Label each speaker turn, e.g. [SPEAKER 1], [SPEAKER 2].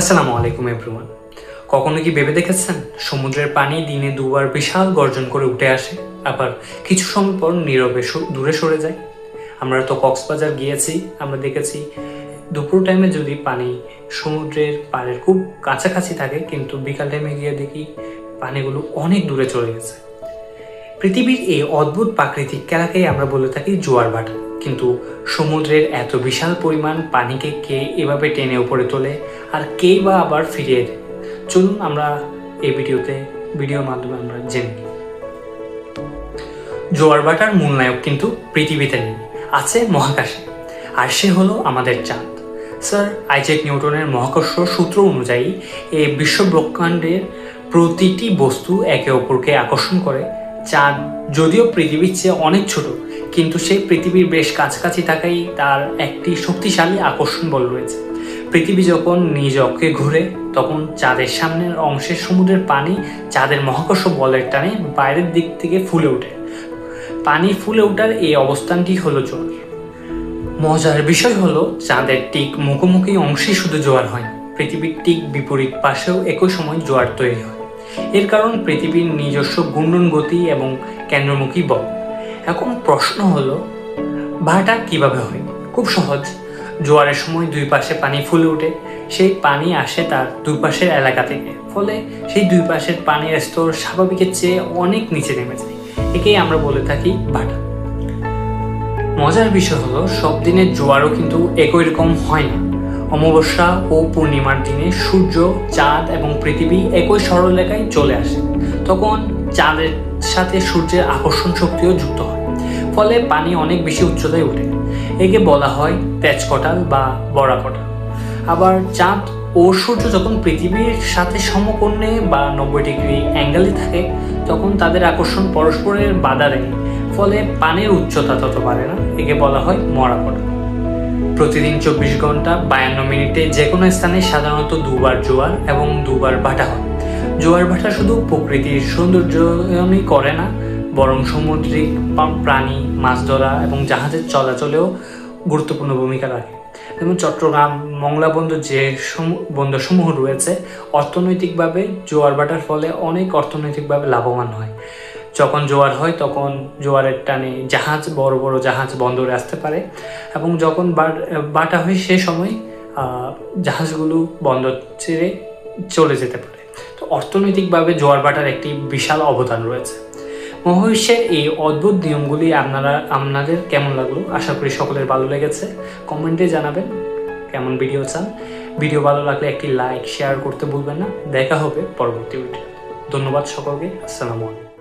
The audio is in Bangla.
[SPEAKER 1] আসসালামু আলাইকুম এভরিওয়ান। কখনো কি ভেবে দেখেছেন সমুদ্রের পানি দিনে দুবার বিশাল গর্জন করে উঠে আসে, আবার কিছু সময় পর নীরবে দূরে সরে যায়? আমরা তো কক্সবাজার গিয়েছি, আমরা দেখেছি দুপুর টাইমে যদি পানি সমুদ্রের পাড়ের খুব কাছাকাছি থাকে, কিন্তু বিকাল টাইমে গিয়ে দেখি পানিগুলো অনেক দূরে চলে গেছে। পৃথিবীর এই অদ্ভুত প্রাকৃতিক খেলাকেই আমরা বলে থাকি জোয়ার ভাটা। কিন্তু সমুদ্রের এত বিশাল পরিমাণ পানিকে কে এভাবে টেনে উপরে তোলে, আর কে বা আবার ফিরিয়ে দেয়? চলুন আমরা এই ভিডিওর মাধ্যমে আমরা জেনে নিই। জোয়ার ভাটার মূল নায়ক কিন্তু পৃথিবীতে নেই, আছে মহাকাশে, আর সে হলো আমাদের চাঁদ। স্যার আইজ্যাক নিউটনের মহাকর্ষ সূত্র অনুযায়ী এই বিশ্ব ব্রহ্মাণ্ডের প্রতিটি বস্তু একে অপরকে আকর্ষণ করে। চাঁদ যদিও পৃথিবীর চেয়ে অনেক ছোট, কিন্তু সেই পৃথিবীর বেশ কাছাকাছি থাকাই তার একটি শক্তিশালী আকর্ষণ বল রয়েছে। পৃথিবী যখন নিজ অক্ষে ঘুরে, তখন চাঁদের সামনের অংশের সমুদ্রের পানি চাঁদের মহাকর্ষ বলের টানে বাইরের দিক থেকে ফুলে ওঠে। পানি ফুলে ওঠার এই অবস্থানটি হলো জোয়ার। মজার বিষয় হলো চাঁদের ঠিক মুখোমুখি অংশে শুধু জোয়ার হয় না, পৃথিবীর ঠিক বিপরীত পাশেও একই সময় জোয়ার তৈরি হয়। এর কারণ পৃথিবীর নিজস্ব ঘূর্ণন গতি এবং কেন্দ্রমুখী বল। এখন প্রশ্ন হলো, ভাটা কিভাবে হয়? খুব সহজ। জোয়ারের সময় দুই পাশে পানি ফুলে ওঠে, সেই পানি আসে তার দুই পাশের এলাকা থেকে, ফলে সেই দুই পাশের পানির স্তর স্বাভাবিকের চেয়ে অনেক নিচে নেমে যায়। একেই আমরা বলে থাকি ভাটা। মজার বিষয় হলো, সব দিনের জোয়ারও কিন্তু একই রকম হয় না। অমাবস্যা ও পূর্ণিমার দিনে সূর্য, চাঁদ এবং পৃথিবী একই সরলরেখায় চলে আসে। তখন চাঁদের সাথে সূর্যের আকর্ষণ শক্তিও যুক্ত হয়, ফলে পানি অনেক বেশি উচ্চতায় ওঠে। একে বলা হয় তেজকটাল বা বরাকটাল। আবার চাঁদ ও সূর্য যখন পৃথিবীর সাথে সমকোণে বা 90 ডিগ্রি অ্যাঙ্গেলে থাকে, তখন তাদের আকর্ষণ পরস্পরের বাধা দেয়, ফলে পানির উচ্চতা তত বাড়ে না। একে বলা হয় মরাকটাল। প্রতিদিন 24 ঘন্টা 52 মিনিটে যে কোনো স্থানে সাধারণত দুবার জোয়ার এবং দুবার ভাটা হয়। জোয়ার ভাটা শুধু প্রকৃতির সৌন্দর্যই করে না, বরং সামুদ্রিক প্রাণী, মাছ ধরা এবং জাহাজের চলাচলেও গুরুত্বপূর্ণ ভূমিকা রাখে। যেমন চট্টগ্রাম, মংলা বন্দর যে বন্দরসমূহ রয়েছে, অর্থনৈতিকভাবে জোয়ার ভাটার ফলে অনেক অর্থনৈতিকভাবে লাভবান হয়। যখন জোয়ার হয় তখন জোয়ারের টানে বড় বড় জাহাজ বন্দরে আসতে পারে, এবং যখন ভাটা হয় সে সময় জাহাজগুলো বন্দর ছেড়ে চলে যেতে পারে। তো অর্থনৈতিকভাবে জোয়ার ভাটার একটি বিশাল অবদান রয়েছে। মহাবিশ্বের এই অদ্ভুত নিয়মগুলি আপনাদের কেমন লাগলো? আশা করি সকলের ভালো লেগেছে। কমেন্টে জানাবেন কেমন ভিডিও চান। ভিডিও ভালো লাগলে একটি লাইক, শেয়ার করতে ভুলবেন না। দেখা হবে পরবর্তী ভিডিও। ধন্যবাদ সকলকে। আসসালামু আলাইকুম।